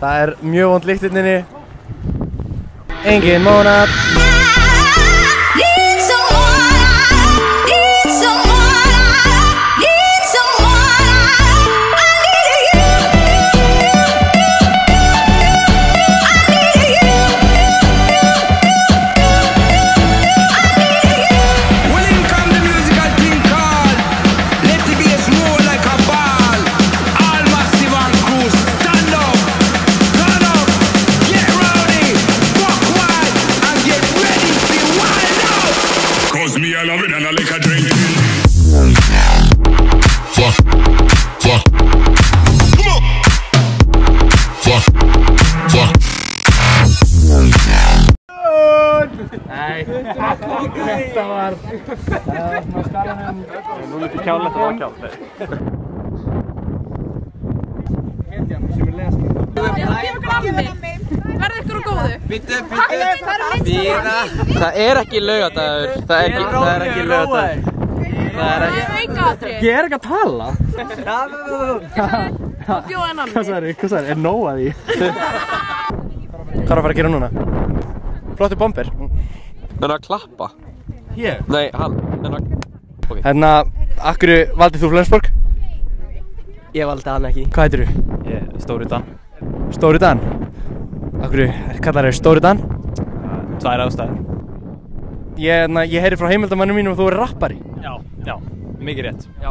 Það mjög vond lykt hérna inni. Engin mónad. Þetta var á skalanum. Nú lítið kjálegt og kjálegt. Hetjan sem lesa. Verði ykkur á góðu. Bíddu. Það ekki laugardagur. Það er ekki laugardagur. Það ekki aukaatri. Ég ekki að tala. Og bjóða en annað. Hvað sagði? Nóg að því. Hvað að fara að gera núna? Flottu bomber. Það að klappa. Hér? Nei, hann. Okay. Hérna, akkur valdið þú Flensborg? Ég valdi hann ekki. Hvað heitir þú? Ég, Stóri Dan. Stóri Dan? Akkur kallar þér Stóri Dan? Tvær ástæður. Ég heyri frá heimildamannum mínum að þú rappari. Já, mikið rétt. Já,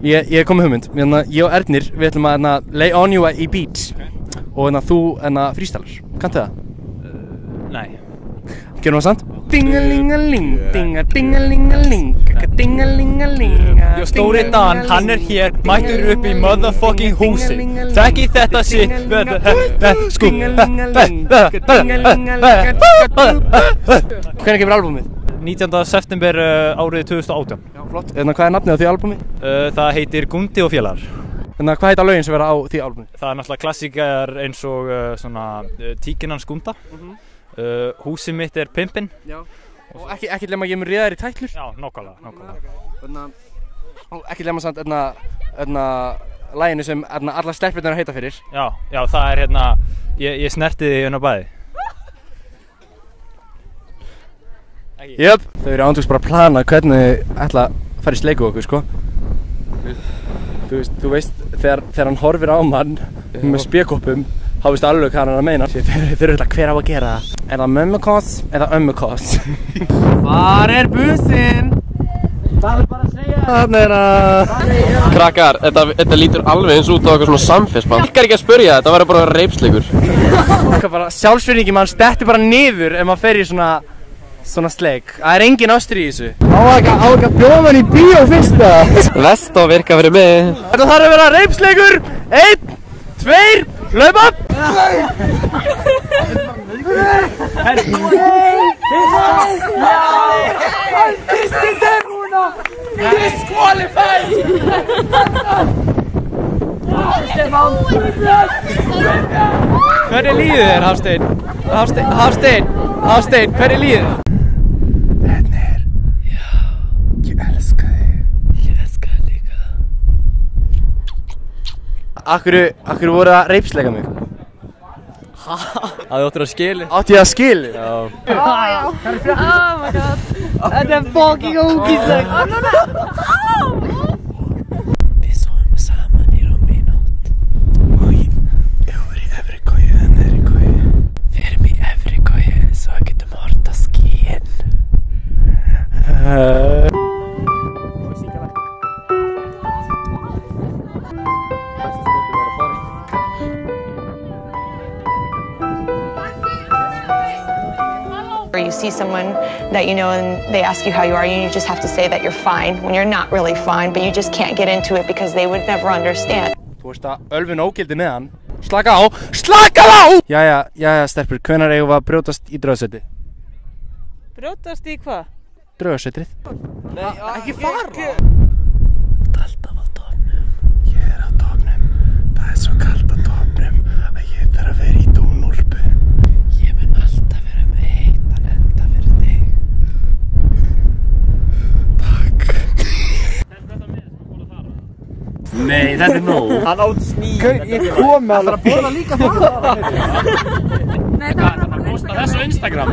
ég er komið hugmynd. Ég og Ernir, við ætlum að lay on you í beats. Okay. Og þú frístalar. Kanntu það? Nei. Gerum við samt? Dingalingaling, dingalingaling, dingalingaling. Jó, Stóri Dan, hann hér, mættur upp í motherfucking húsi. Þekki þetta shit. Sko. Hvernig kemur albúmið? 19. september árið 2018. Já, flott. Hvað nafnið á því albúmi? Það heitir Gundi og félagar. Hvað heita lögin sem vera á því albúmi? Það náttúrulega klassíkar eins og Tíkinans Gunda. Húsið mitt Pimpin. Já. Og ekki lemma ég mun ríða þér í tætlur? Já, nákvæmlega. Og ekki lemma samt læginu sem allar stelpurnar heita fyrir. Já, það ég snerti þig inn á bæði. Jöp, þau eru ándjóks bara að plana hvernig þau ætla að fara í sleiku okkur, sko. Þú veist, þegar hann horfir á mann með spékoppum, þá veistu alveg hvað hann að meina. Þeir eru alltaf hver á að gera það. Er það mömmukoss eða ömmukoss? Hvar bussinn? Það er bara að segja. Þannig að... Krakkar, þetta lítur alveg eins út á eitthvað svona samfélagsband. Ég ekki að spyrja þetta, verður bara reipsleikur. Sjálfsvirðingi mann dettur bara niður ef maður fer í svona sleik. Það er engin ástur í þessu. Á ekki að bjóða mann í bíó fyrst það. Vestó virka fyrir mig. Þetta þarf að vera reipsleikur. 1, 2, hlaupa! Hvernig líður þér, Hafsteinn? Hafsteinn, hvernig líður þér? Ég elska þig. Ég elska þig líka. Akkur voru að reipsleika mig? Það áttur að skili. Átti ég að skili? Já. Oh my god. Þetta fucking ógíslegt. Við sofum saman í rúmi í nótt. Og ég var í efri koju en neðri koju. Við erum í efri koju svo við getum hort á skýin. Or you see someone that you know and they ask you how you are, and you just have to say that you're fine when you're not really fine, but you just can't get into it because they would never understand. Þú veist að Ölvin ógildi með hann. Slaka á! Slaka á! Jæja, stelpur, hvenær eigum við að brjótast í draugasetti? Brjótast í hvað? Draugasetrið. Nei, ekki fara! Alltaf á topnum. Ég á topnum. Það svo kalt á topnum að ég þarf að vera í dúnúlpu. Ég mun alltaf vera með heitan enda fyrir þig. Takk. Nei, þetta er nóg. Hann átt sníð. Ég kom með það. Það er að borða líka það. Nei, það var bara Posta þessu á Instagram.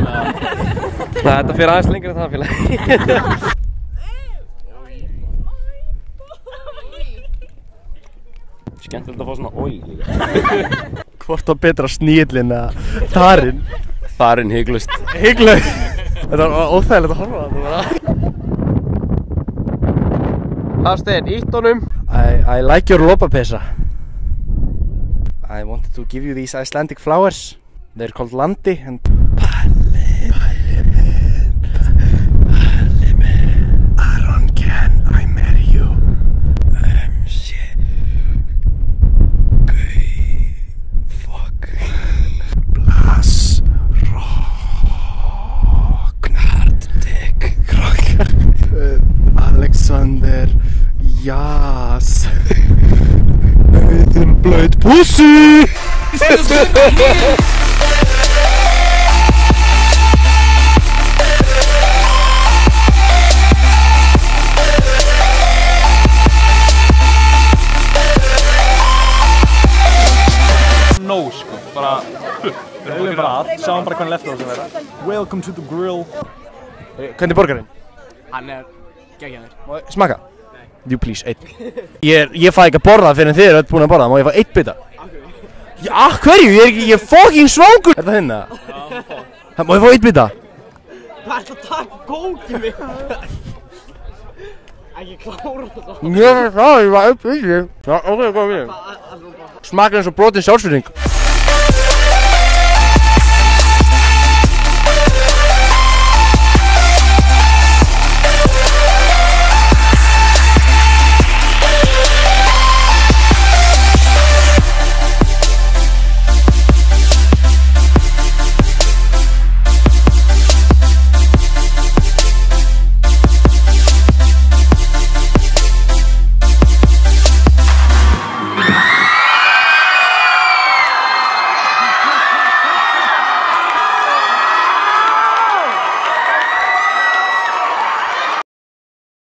Þetta fyrir aðeins lengur en það félag. Skemmtilegt að fá svona oi líka. Hvort var betra sníðlinn eða þarinn? Þarinn hygglust. Hygglust. Þetta var óþægilegt að horfa á þetta. Hafsteinn, ítt honum. I like your lopapeysa. I wanted to give you these Icelandic flowers. They're called landi and Palli minn Aron, can I marry you? Shit. Fuck. Blas Ragnar Dick Alexander Jas Auðun blöð Pussy. No, sko, bara við höfum bara að, sjáum bara hvernig leftovers það vera. Welcome to the grill. Hvernig er borgarinn? Hann er geggjaður. Má ég smakka? Nei. You please, einn. Ég fæ ekki að borða fyrir þið eru öll búin að borða, má ég fá einn bita? Já, hverju? Ég er fucking svangur! Er það hinn eða? Já. Má ég fá einn bita? Hvað er það að taka kókið mig? Ekki klára það. Ég var einn bita. Já, ok, góð við. Smakar eins og brotin sjálfsvirðing.